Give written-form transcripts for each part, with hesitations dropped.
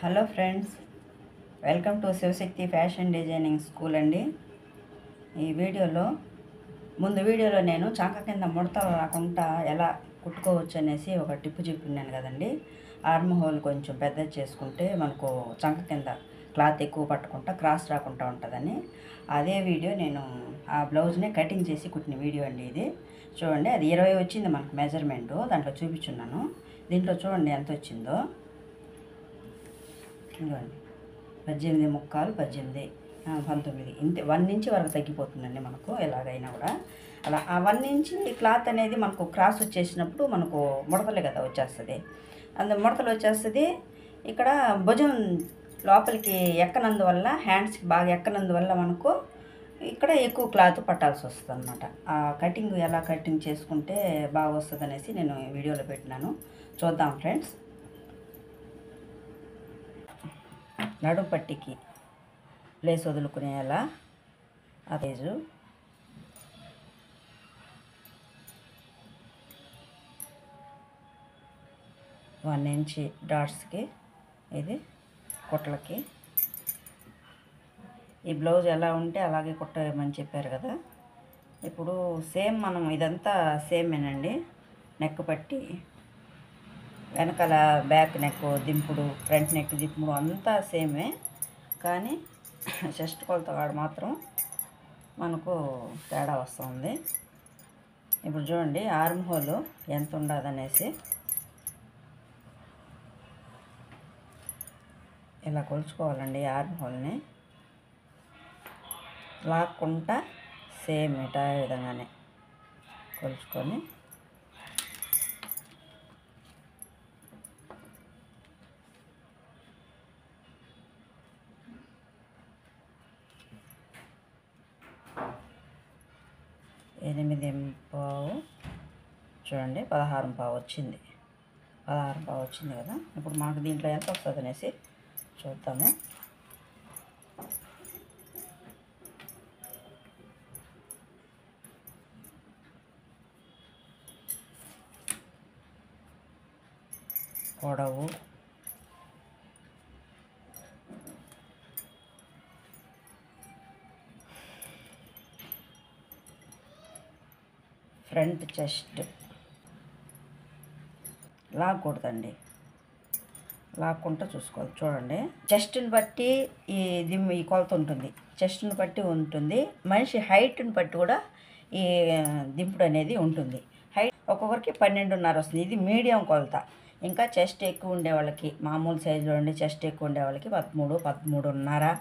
Hello friends, welcome to Shivashakti fashion designing school అండి. ఈ వీడియోలో నేను చంక కింద ముడతలు రాకుండా ఎలా కుట్టుకోవచ్చు అనేసి ఒక టిప్పు చెప్పినాను కదండి. ఆర్మ్ హోల్ కొంచెం పెద్దది చేసుకుంటే మనకు చంక కింద క్లాత్ ఎక్కువ పట్టకుండా క్రాస్ రాకుండా ఉంటుందని అదే వీడియో నేను ఆ బ్లౌజ్ని కటింగ్ చేసి కుట్టిన వీడియో అండి. ఇది చూడండి, అది 20 వచ్చింది మనకు మెజర్మెంటు, దాంట్లో చూపించున్నాను. దీంట్లో చూడండి ఎంత వచ్చిందో. ఇదిగోండి 18 ముక్కాలు, 18, 19 ఇంతే. 1 ఇంచ్ వరకు తగ్గిపోతుందండి మనకు ఎలాగైనా కూడా. అలా ఆ 1 ఇంచ్ క్లాత్ అనేది మనకు క్రాస్ వచ్చేసినప్పుడు మనకు ముడతలే కదా వచ్చేస్తుంది. ముడతలు వచ్చేస్తుంది. ఇక్కడ భుజం లోపలికి ఎక్కనందువల్ల, హ్యాండ్స్కి బాగా ఎక్కనందువల్ల మనకు ఇక్కడ ఎక్కువ క్లాత్ పట్టాల్సి వస్తుంది అనమాట. ఆ కటింగ్ ఎలా కటింగ్ చేసుకుంటే బాగా వస్తుంది అనేసి నేను వీడియోలో పెట్టినాను. చూద్దాం ఫ్రెండ్స్. నడుం పట్టికి ప్లేస్ వదులుకునేలా ఆ పేజు 1 ఇంచ్ డాట్స్కి, ఇది కుట్లకి. ఈ బ్లౌజ్ ఎలా ఉంటే అలాగే కుట్టమని చెప్పారు కదా. ఇప్పుడు సేమ్ మనం ఇదంతా సేమేనండి. నెక్ పట్టి, వెనకాల బ్యాక్ నెక్ దింపుడు, ఫ్రంట్ నెక్ దింపుడు అంతా సేమే. కానీ చెస్ట్ కొలత కాడ మాత్రం మనకు తేడా వస్తుంది. ఇప్పుడు చూడండి ఆర్మ్ హోల్ ఎంత ఉండదనేసి ఇలా కొలుచుకోవాలండి. ఆర్మ్ హోల్ని లాక్కుంటా సేమ్ ఇటా విధంగానే కొలుచుకొని ఎనిమిది పావు, చూడండి 16 పావు వచ్చింది. 16 పావు వచ్చింది కదా. ఇప్పుడు మనకు దీంట్లో ఎంత వస్తుంది అనేసి చూద్దాము. పొడవు, ఫ్రంట్ చెస్ట్ లాక్కూడదండి, లాక్కుంటూ చూసుకోవాలి. చూడండి, చెస్ట్ని బట్టి ఈ కొలత ఉంటుంది. చెస్ట్ని బట్టి ఉంటుంది. మనిషి హైట్ని బట్టి కూడా ఈ దింపుడు అనేది ఉంటుంది. హైట్ ఒక్కొక్కరికి 12.5 వస్తుంది. ఇది మీడియం కొలత. ఇంకా చెస్ట్ ఎక్కువ ఉండే వాళ్ళకి, మామూలు సైజులో ఉండి చెస్ట్ ఎక్కువ ఉండే వాళ్ళకి 13, 13.5,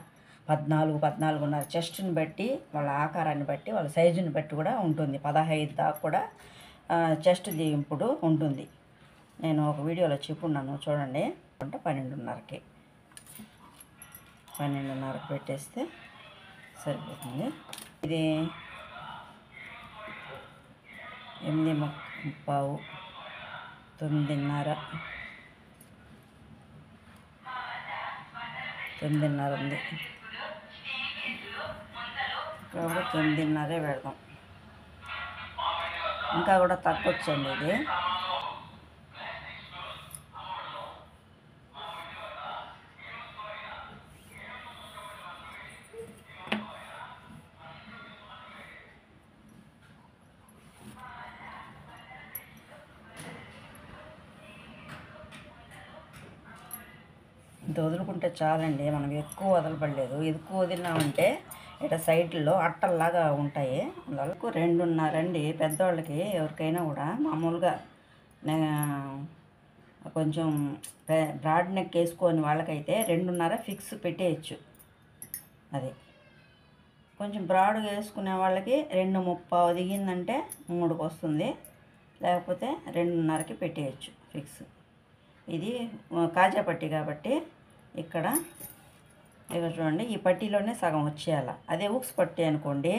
14, 14.5 చెస్ట్ని బట్టి, వాళ్ళ ఆకారాన్ని బట్టి, వాళ్ళ సైజుని బట్టి కూడా ఉంటుంది. 15 దాకా కూడా చెస్ట్ దింపుడు ఉంటుంది. నేను ఒక వీడియోలో చెప్పున్నాను చూడండి. అంటే 12.5కి పెట్టేస్తే సరిపోతుంది. ఇది 8 పావు, 9.5 ఉంది. ఇక్కడ 9.5 పెడదాం. ఇంకా కూడా తగ్గొచ్చండి ఇది. ఇంత వదులుకుంటే చాలండి. మనం ఎక్కువ వదలపడలేదు. ఎక్కువ వదిలినామంటే ఇట్లా సైడ్లో అట్టల్లాగా ఉంటాయి. అందువల్ల 2.5 అండి. పెద్దవాళ్ళకి ఎవరికైనా కూడా మామూలుగా కొంచెం బ్రాడ్ నెక్ వేసుకొని వాళ్ళకైతే 2.5 ఫిక్స్ పెట్టేయచ్చు. అది కొంచెం బ్రాడ్గా వేసుకునే వాళ్ళకి 2.30 దిగిందంటే 3కి వస్తుంది. లేకపోతే 2.5కి పెట్టేయచ్చు ఫిక్స్. ఇది కాజా పట్టి కాబట్టి ఇక్కడ చూడండి, ఈ పట్టీలోనే సగం వచ్చేయాల. అదే ఊక్స్ పట్టి అనుకోండి,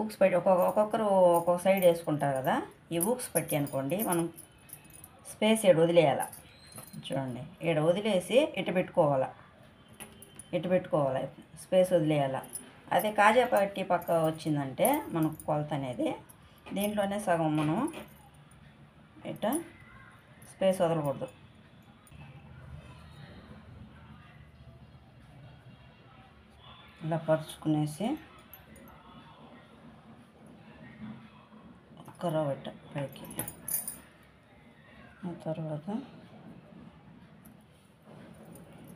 ఊక్స్ పట్టి ఒక్కొక్కరు ఒక్కొక్క సైడ్ వేసుకుంటారు కదా. ఈ ఊక్స్ పట్టి అనుకోండి, మనం స్పేస్ వదిలేయాల. చూడండి, వదిలేసి ఇటు పెట్టుకోవాలా, స్పేస్ వదిలేయాల. అదే కాజా పట్టి పక్క వచ్చిందంటే మనకు కొలత అనేది దీంట్లోనే సగం మనం ఇట్లా స్పేస్ వదలకూడదు. ఇలా పరుచుకునేసి ఒక్క పెట్ట పైకి. ఆ తర్వాత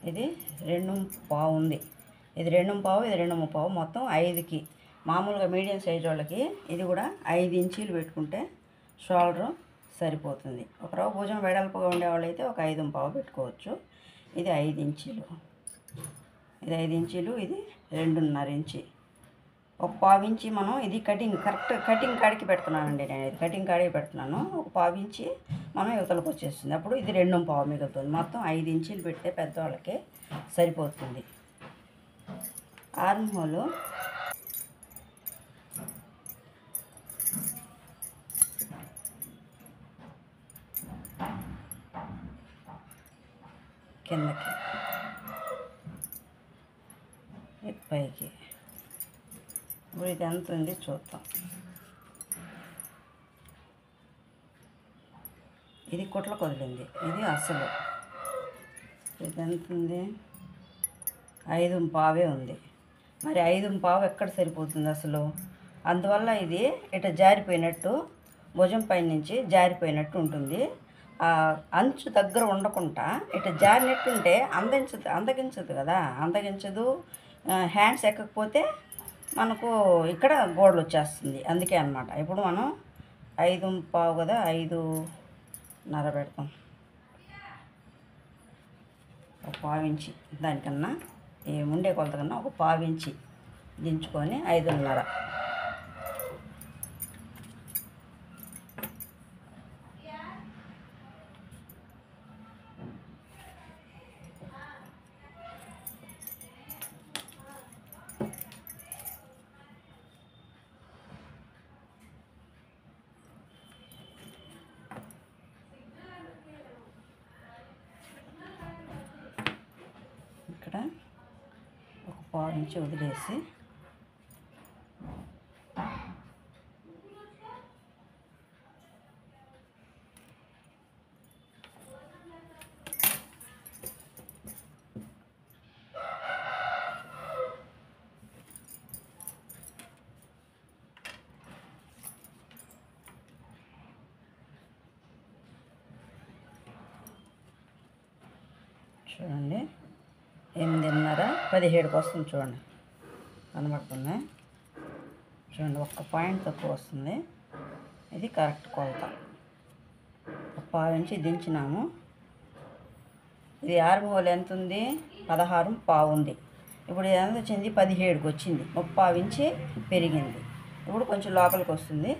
ఇది 2:15 ఉంది. ఇది 2:15, ఇది 2:35, మొత్తం 5కి. మామూలుగా మీడియం సైజ్ వాళ్ళకి ఇది కూడా 5 ఇంచీలు పెట్టుకుంటే షోల్డర్ సరిపోతుంది. ఒక రవ్వ భుజం వెడల్పుగా ఉండేవాళ్ళు అయితే ఒక 5:15 పెట్టుకోవచ్చు. ఇది 5 ఇంచీలు, ఇది 5 ఇంచీలు, ఇది 2.5 ఇంచి. ఒక 1/4 ఇంచి మనం ఇది కటింగ్ కరెక్ట్ కటింగ్ కాడికి పెడుతున్నానండి. నేను ఇది కటింగ్ కాడికి పెడుతున్నాను. ఒక 1/4 ఇంచి మనం యువతలకు వచ్చేస్తుంది. అప్పుడు ఇది 2:15 మిగులుతుంది. మొత్తం 5 ఇంచీలు పెడితే పెద్దవాళ్ళకి సరిపోతుంది. ఆర్మ్ హోలు కిందకి పైకి. ఇప్పుడు ఇది ఎంత ఉంది చూద్దాం. ఇది కుట్లకు వదిలింది, ఇది అసలు. ఇది ఎంత ఉంది? 5:15 ఉంది. మరి 5:15 ఎక్కడ సరిపోతుంది అసలు? అందువల్ల ఇది ఇట్లా జారిపోయినట్టు, భుజం పైన నుంచి జారిపోయినట్టు ఉంటుంది. అంచు దగ్గర ఉండకుండా ఇట్లా జారినట్టుంటే అందగించదు కదా, అందగించదు. హ్యాండ్స్ ఎక్కకపోతే మనకు ఇక్కడ గోడలు వచ్చేస్తుంది. అందుకే అన్నమాట. ఇప్పుడు మనం 5:15 కదా, 5:30 పెడతాం. ఒక 1/4 ఇంచి దానికన్నా, ఈ ఉండే కొలత కన్నా ఒక 1/4 ఇంచి దించుకొని 5:30. ఇక్కడ ఒక 1/4 ఇంచి వదిలేసి చూడండి, 8:30, 17కి వస్తుంది. చూడండి, కనబడుతుంది. చూడండి, ఒక్క పాయింట్ తక్కువ వస్తుంది. ఇది కరెక్ట్ కొలత. ఒక 1/4 ఇంచి దించినాము. ఇది ఆర్మ్ హోల్ ఎంత ఉంది? 16:15 ఉంది. ఇప్పుడు ఎంత వచ్చింది? 17కి వచ్చింది. 1/4 ఇంచి పెరిగింది. ఇప్పుడు కొంచెం లోపలికి వస్తుంది.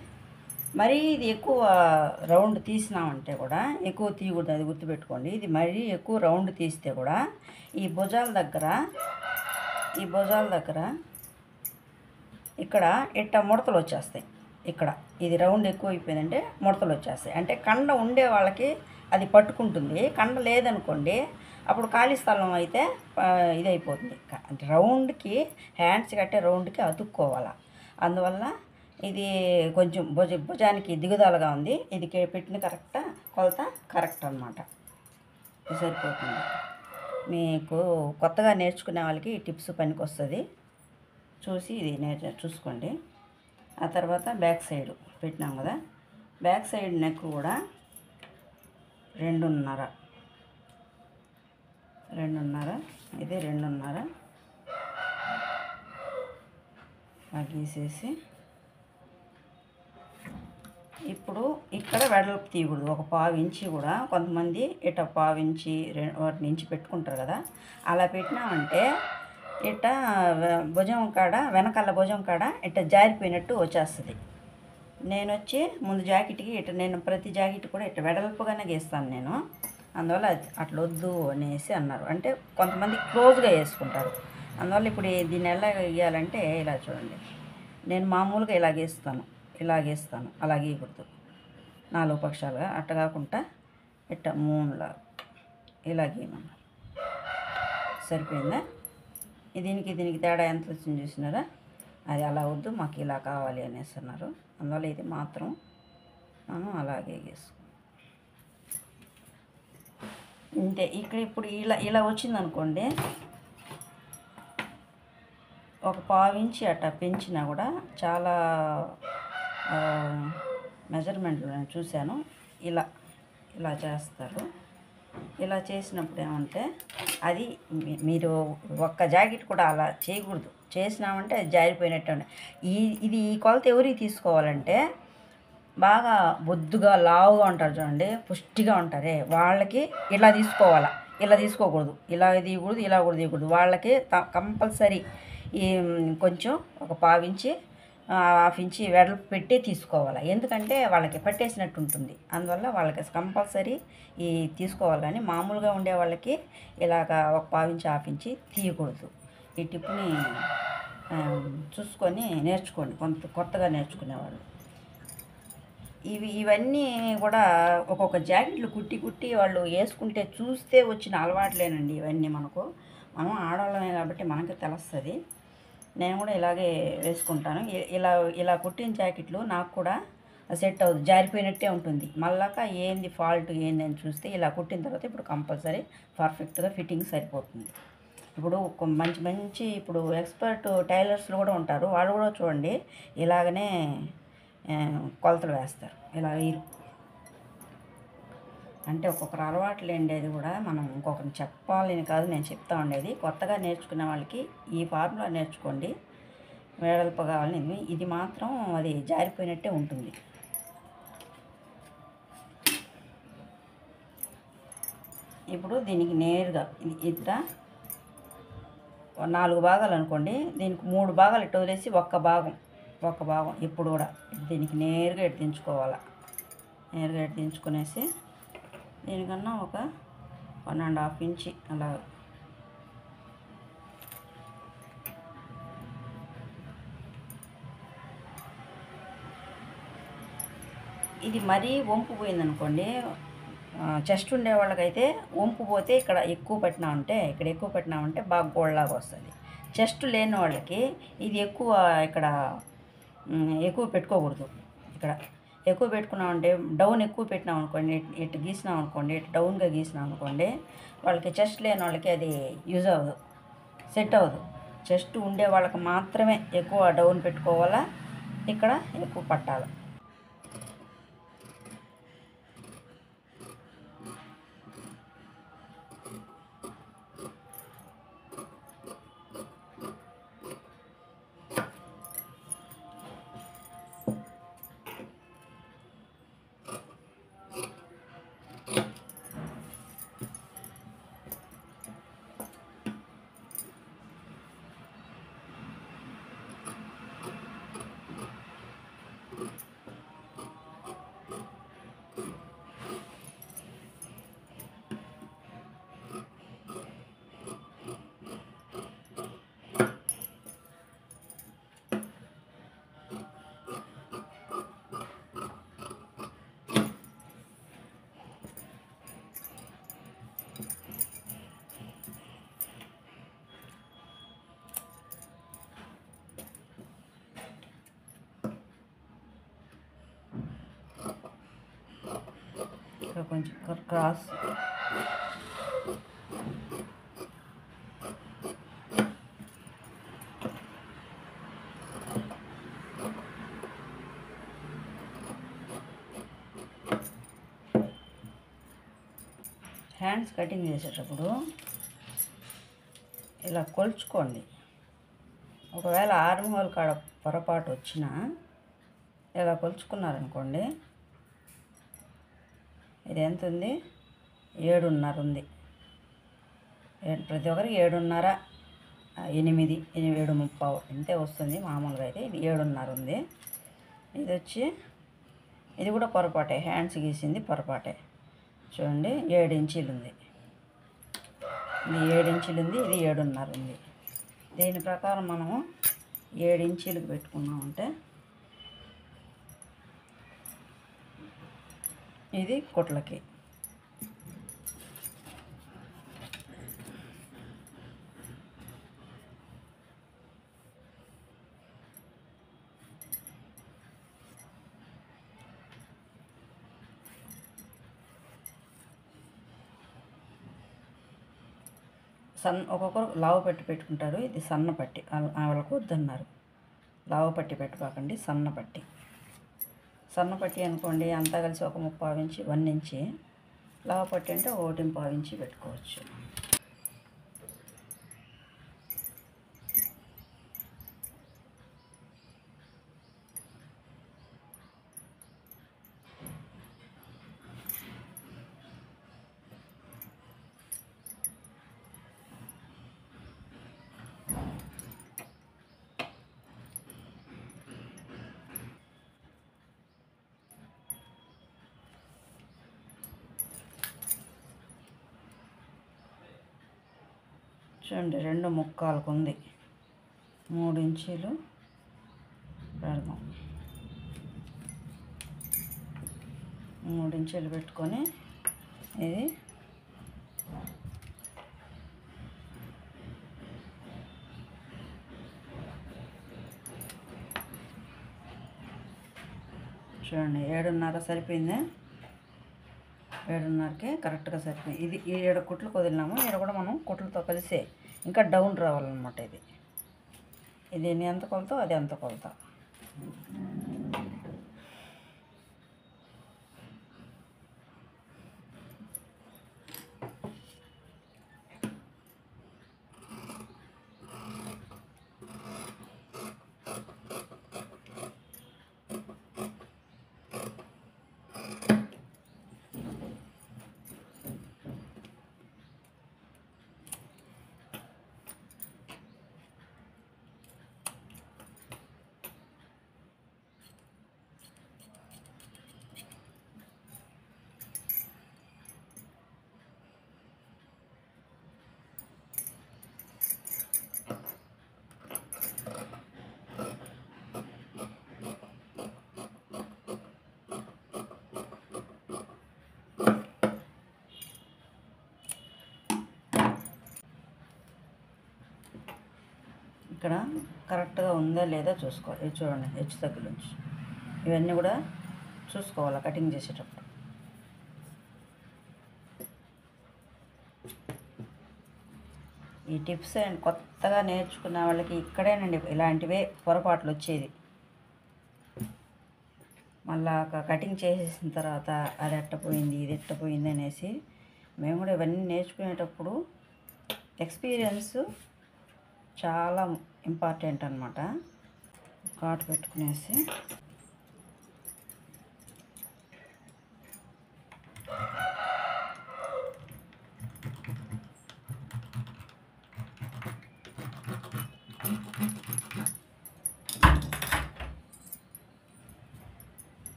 మరీ ఇది ఎక్కువ రౌండ్ తీసినామంటే కూడా, ఎక్కువ తీయకూడదు, అది గుర్తుపెట్టుకోండి. ఇది మరీ ఎక్కువ రౌండ్ తీస్తే కూడా ఈ భుజాల దగ్గర ఇక్కడ ముడతలు వచ్చేస్తాయి. ఇక్కడ ఇది రౌండ్ ఎక్కువ అయిపోయిందంటే ముడతలు వచ్చేస్తాయి. అంటే కండ ఉండే వాళ్ళకి అది పట్టుకుంటుంది. కండ లేదనుకోండి, అప్పుడు ఖాళీ స్థలం అయితే ఇది అయిపోతుంది. అంటే రౌండ్కి, హ్యాండ్స్ కట్టే రౌండ్కి అతుక్కోవాలి. అందువల్ల ఇది కొంచెం భుజానికి దిగుదలగా ఉంది. ఇది పెట్టిన కొలత కరెక్ట్ అన్నమాట. ఇది సరిపోతుంది. మీకు కొత్తగా నేర్చుకునే వాళ్ళకి ఈ టిప్స్ పనికి వస్తుంది. చూసి ఇది చూసుకోండి. ఆ తర్వాత బ్యాక్ సైడ్ పెట్టినాం కదా, బ్యాక్ సైడ్ నెక్ కూడా 2:30, ఇది 2:30 గీసేసి, ఇప్పుడు ఇక్కడ వెడల్పు తీయకూడదు. ఒక 1/4 ఇంచి కూడా కొంతమంది 1/4 ఇంచి 2 ఇంచి పెట్టుకుంటారు కదా, అలా పెట్టినామంటే భుజం కాడ, వెనకాల భుజం కాడ జారిపోయినట్టు వచ్చేస్తుంది. నేను వచ్చి ముందు జాకెట్కి నేను ప్రతి జాకెట్ కూడా వెడల్పుగానే గీస్తాను నేను. అందువల్ల అట్లా వద్దు అనేసి అన్నారు. అంటే కొంతమంది క్లోజ్గా వేసుకుంటారు. అందువల్ల ఇప్పుడు దీన్ని ఎలా గీయాలంటే ఇలా చూడండి, నేను మామూలుగా ఇలా గీస్తాను, అలా గీయకూడదు. 4 పక్షాలుగా అట్ట కాకుండా 3 ఇలా గీయమన్నారు. సరిపోయిందా? దీనికి తేడా ఎంత వచ్చింది చూసినారా? అది అలా వద్దు, మాకు ఇలా కావాలి అనేసి అన్నారు. అందువల్ల ఇది మాత్రం మనం అలాగే గీసుకో. ఇంతే. ఇప్పుడు ఇలా వచ్చిందనుకోండి, ఒక పావించి అట్లా పెంచినా కూడా చాలా మెజర్మెంట్లు నేను చూశాను. ఇలా ఇలా చేస్తారు. ఇలా చేసినప్పుడు ఏమంటే అది మీరు ఒక్క జాకెట్ కూడా అలా చేయకూడదు. చేసినామంటే అది జారిపోయినట్టు. ఇది ఈ కొలత ఎవరికి తీసుకోవాలంటే బాగా బొద్దుగా లావుగా ఉంటారు చూడండి, పుష్టిగా ఉంటారే వాళ్ళకి ఇలా తీసుకోవాలా. ఇలా తీసుకోకూడదు, ఇలా తీయకూడదు, ఇలా కూడా తీయకూడదు. వాళ్ళకి కంపల్సరీ ఈ కొంచెం ఒక పావించి హాఫ్ ఇంచి వెడల్పు పెట్టి తీసుకోవాలి. ఎందుకంటే వాళ్ళకి పట్టేసినట్టు ఉంటుంది. అందువల్ల వాళ్ళకి కంపల్సరీ ఈ తీసుకోవాలి. కానీ మామూలుగా ఉండే వాళ్ళకి ఇలాగ ఒక పావించి హాఫ్ ఇంచి తీయకూడదు. ఈ టిప్ని చూసుకొని నేర్చుకోండి కొత్తగా నేర్చుకునేవాళ్ళు. ఇవన్నీ కూడా ఒక్కొక్క జాకెట్లు కుట్టి వాళ్ళు వేసుకుంటే చూస్తే వచ్చిన అలవాట్లేనండి. ఇవన్నీ మనం ఆడవాళ్ళమే కాబట్టి మనకి తెలుస్తుంది. నేను కూడా ఇలాగే వేసుకుంటాను. ఇలా కుట్టిన జాకెట్లు నాకు కూడా సెట్ అవుతుంది. జారిపోయినట్టే ఉంటుంది. మళ్ళాక ఏంది ఫాల్ట్ ఏంది అని చూస్తే ఇలా కుట్టిన తర్వాత ఇప్పుడు కంపల్సరీ పర్ఫెక్ట్గా ఫిట్టింగ్ సరిపోతుంది. ఇప్పుడు మంచి ఇప్పుడు ఎక్స్పర్ట్ టైలర్స్లు కూడా ఉంటారు. వాళ్ళు కూడా చూడండి ఇలాగనే కొలతలు వేస్తారు. ఇలా వేయరు. అంటే ఒక్కొక్కరు అలవాట్లు ఉండేది కూడా మనం ఇంకొకరిని చెప్పాలని కాదు, నేను చెప్తా ఉండేది. కొత్తగా నేర్చుకునే వాళ్ళకి ఈ ఫార్ములా నేర్చుకోండి. వెడల్పు కావాలని ఇది మాత్రం అది జారిపోయినట్టే ఉంటుంది. ఇప్పుడు దీనికి నేరుగా ఇట్లా 4 భాగాలు అనుకోండి, దీనికి 3 భాగాలు ఇటు వదిలేసి ఒక్క భాగం ఇప్పుడు కూడా దీనికి నేరుగా ఇటు దించుకోవాలి. నేరుగా ఇటు దించుకునేసి దీనికన్నా ఒక 1.5 ఇంచి అలా ఇది మరీ వంపు పోయిందనుకోండి, చెస్ట్ ఉండే వాళ్ళకైతే వంపు పోతే ఇక్కడ ఎక్కువ పెట్టినామంటే బాగా గోళ్ళలాగా వస్తుంది. చెస్ట్ లేని వాళ్ళకి ఇది ఇక్కడ ఎక్కువ పెట్టుకోకూడదు. ఇక్కడ ఎక్కువ పెట్టుకున్నామంటే డౌన్ ఎక్కువ పెట్టినాం అనుకోండి, ఇటు గీసినాం అనుకోండి, ఇటు డౌన్గా గీసినాం అనుకోండి, వాళ్ళకి చెస్ట్ లేని వాళ్ళకి అది యూజ్ అవ్వదు, సెట్ అవ్వదు. చెస్ట్ ఉండే వాళ్ళకి మాత్రమే ఎక్కువ డౌన్ పెట్టుకోవాలా, ఇక్కడ ఎక్కువ పట్టాలి. కొంచెం క్రాస్ హ్యాండ్స్ కటింగ్ చేసేటప్పుడు ఇలా కొలుచుకోండి. ఒకవేళ ఆర్మ్ హోల్ కాడ పొరపాటు వచ్చినా ఇలా కొలుచుకున్నారనుకోండి, ఇది ఎంత ఉంది, 7.5 ఉంది. ప్రతి ఒక్కరికి 7.5, 8, 7:30 ఇంతే వస్తుంది మామూలుగా. అయితే ఇది 7.5 ఉంది. ఇది కూడా పొరపాటే, హ్యాండ్స్ గీసింది పొరపాటే. చూడండి 7 ఇంచీలు ఉంది, ఇది 7 ఇంచీలు ఉంది, ఇది 7.5 ఉంది. దీని ప్రకారం మనము 7 ఇంచీలకు పెట్టుకున్నామంటే ఇది కుట్లకి. ఒక్కొక్కరు లావు పట్టి పెట్టుకుంటారు, ఇది సన్న పట్టి. వాళ్ళకు వద్దన్నారు. లావు పట్టి పెట్టుకోకండి, సన్న పట్టి. సన్న పట్టి అనుకోండి అంతా కలిసి ఒక 3/4 ఇంచి 1 ఇంచి. లావు పట్టి అంటే 1.5 ఇంచి పెట్టుకోవచ్చు. చూడండి 2 ముక్కాలకు ఉంది. 3 ఇంచీలు పెడదాం. 3 ఇంచీలు పెట్టుకొని ఇది చూడండి 7.5 సరిపోయింది. 7.5కి కరెక్ట్గా సరిపోయింది. ఇది 7 కుట్లు వదిలినాము. ఇక్కడ కూడా మనం కుట్లతో కలిసే ఇంకా డౌన్ రావాలన్నమాట. ఇది ఎంత కొలతో అది ఎంత కొలత. ఇక్కడ కరెక్ట్గా ఉందా లేదా చూసుకోవాలి. ఇది చూడండి, హెచ్చు తగ్గుల నుంచి ఇవన్నీ కూడా చూసుకోవాలి కటింగ్ చేసేటప్పుడు. ఈ టిప్స్ అండ్ కొత్తగా నేర్చుకున్న వాళ్ళకి ఇక్కడేనండి ఇలాంటివే పొరపాట్లు వచ్చేది. మళ్ళా కటింగ్ చేసేసిన తర్వాత అది ఎట్టపోయింది ఇది ఎట్టపోయింది అనేసి మేము కూడా ఇవన్నీ నేర్చుకునేటప్పుడు ఎక్స్పీరియన్స్ చాలా ఇంపార్టెంట్ అన్నమాట. కాటు పెట్టుకునేసి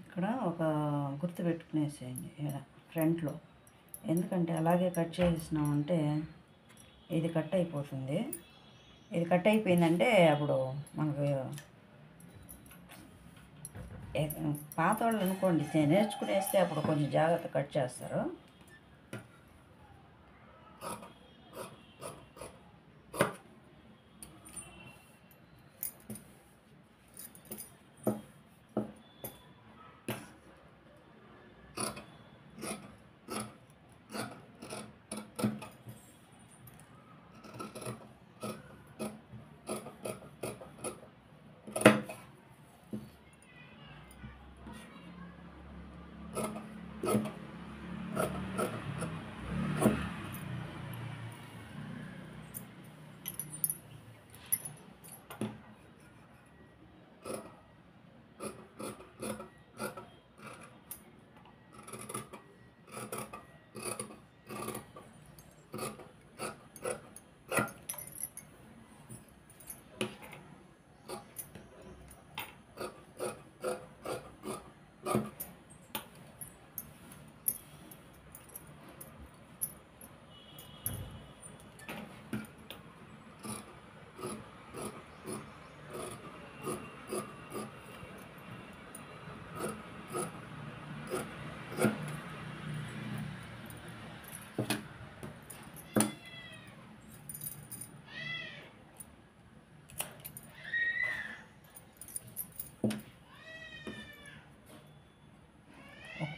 ఇక్కడ ఒక గుర్తు పెట్టుకునేసేయండి ఇక్కడ ఫ్రంట్లో. ఎందుకంటే అలాగే కట్ చేసినామంటే ఇది కట్ అయిపోతుంది. ఇది కట్ అయిపోయిందంటే అప్పుడు మనకు పాత వాళ్ళు అనుకోండి నేర్చుకునేస్తే అప్పుడు కొంచెం జాగ్రత్త కట్ చేస్తారు.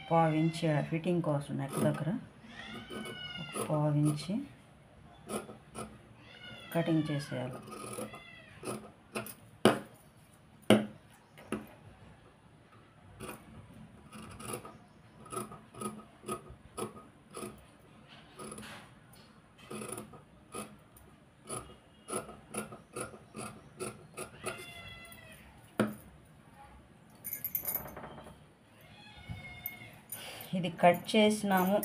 పావించి ఫిట్టింగ్ కోసం నెక్ దగ్గర పావించి కటింగ్ చేసేయాలి. ఇది కట్ చేసినాము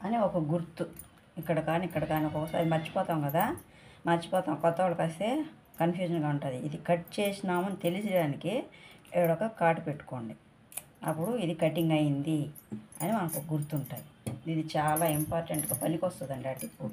అని ఒక గుర్తు. ఇక్కడ కానీ ఒక్కొక్కసారి మర్చిపోతాం కదా, కొత్త వాళ్ళకి వస్తే కన్ఫ్యూజన్గా ఉంటుంది. ఇది కట్ చేసినాము అని తెలియడానికి ఒక కార్డు పెట్టుకోండి. అప్పుడు ఇది కటింగ్ అయింది అని మనకు గుర్తుంటుంది. ఇది చాలా ఇంపార్టెంట్గా పనికి వస్తుందండి ఆ టిప్పు.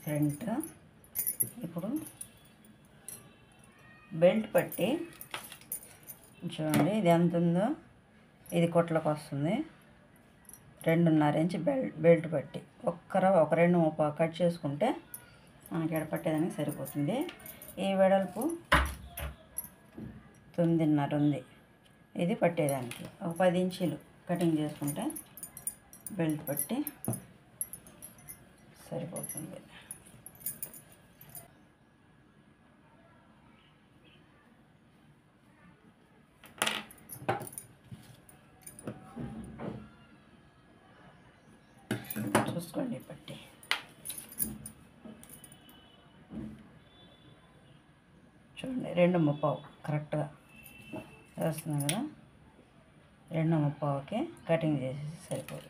ఫ్రంట్ ఇప్పుడు బెల్ట్ పట్టి చూడండి, ఇది ఎంత ఉందో ఇది కొట్లకు వస్తుంది. 2.5 ఇంచ్ బెల్ట్ పట్టి ఒక 2 కట్ చేసుకుంటే మనకి ఎడ పట్టేదానికి సరిపోతుంది. ఈ వెడల్పు 9.5 ఉంది. ఇది పట్టేదానికి ఒక 10 ఇంచీలు కటింగ్ చేసుకుంటే బెల్ట్ పట్టి సరిపోతుంది. చూసుకోండి పట్టి చూడండి, 2.35 కరెక్ట్గా వేస్తున్నాం కదా. 2.35కి కటింగ్ చేసేసి సరిపోదు.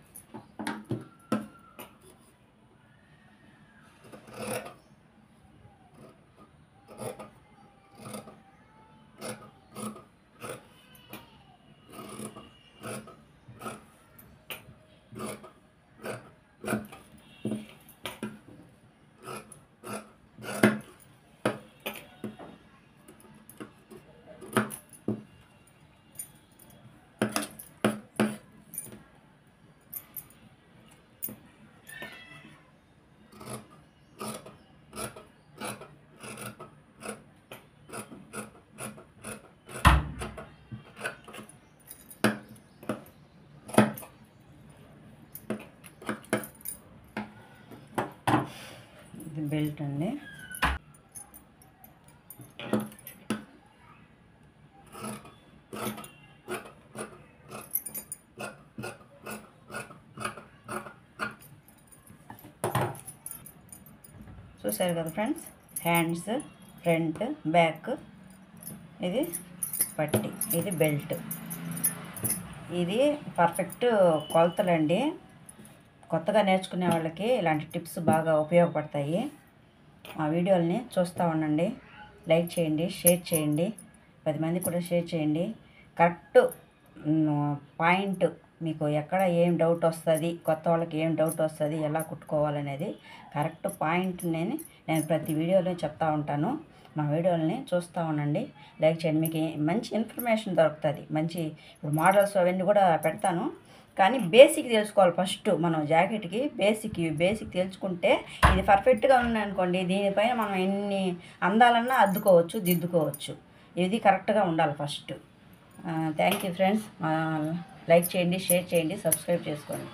ఇది బెల్ట్ అండి. చూసారు కదా ఫ్రెండ్స్, హ్యాండ్స్, ఫ్రంట్, బ్యాక్, ఇది పట్టి, ఇది బెల్ట్. ఇది పర్ఫెక్ట్ కొలతలండి. కొత్తగా నేర్చుకునే వాళ్ళకి ఇలాంటి టిప్స్ బాగా ఉపయోగపడతాయి. మా వీడియోల్ని చూస్తూ ఉండండి, లైక్ చేయండి, షేర్ చేయండి, 10 మంది కూడా షేర్ చేయండి. కరెక్ట్ పాయింట్, మీకు ఎక్కడ ఏం డౌట్ వస్తుంది, కొత్త వాళ్ళకి ఏం డౌట్ వస్తుంది, ఎలా కుట్టుకోవాలనేది కరెక్ట్ పాయింట్ నేను ప్రతి వీడియోలో చెప్తా ఉంటాను. మా వీడియోలని చూస్తూ ఉండండి, లైక్ చేయండి. మీకు మంచి ఇన్ఫర్మేషన్ దొరుకుతుంది. మంచి ఇప్పుడు మోడల్స్ అవన్నీ కూడా పెడతాను, కానీ బేసిక్ తెలుసుకోవాలి ఫస్ట్. మనం జాకెట్కి బేసిక్ తెలుసుకుంటే ఇది పర్ఫెక్ట్గా ఉందనుకోండి, దీనిపైన మనం ఎన్ని అందాలన్నా అద్దుకోవచ్చు, దిద్దుకోవచ్చు. ఇది కరెక్ట్గా ఉండాలి first. Thank you friends. Like చేయండి, షేర్ చేయండి, సబ్స్క్రైబ్ చేసుకోండి.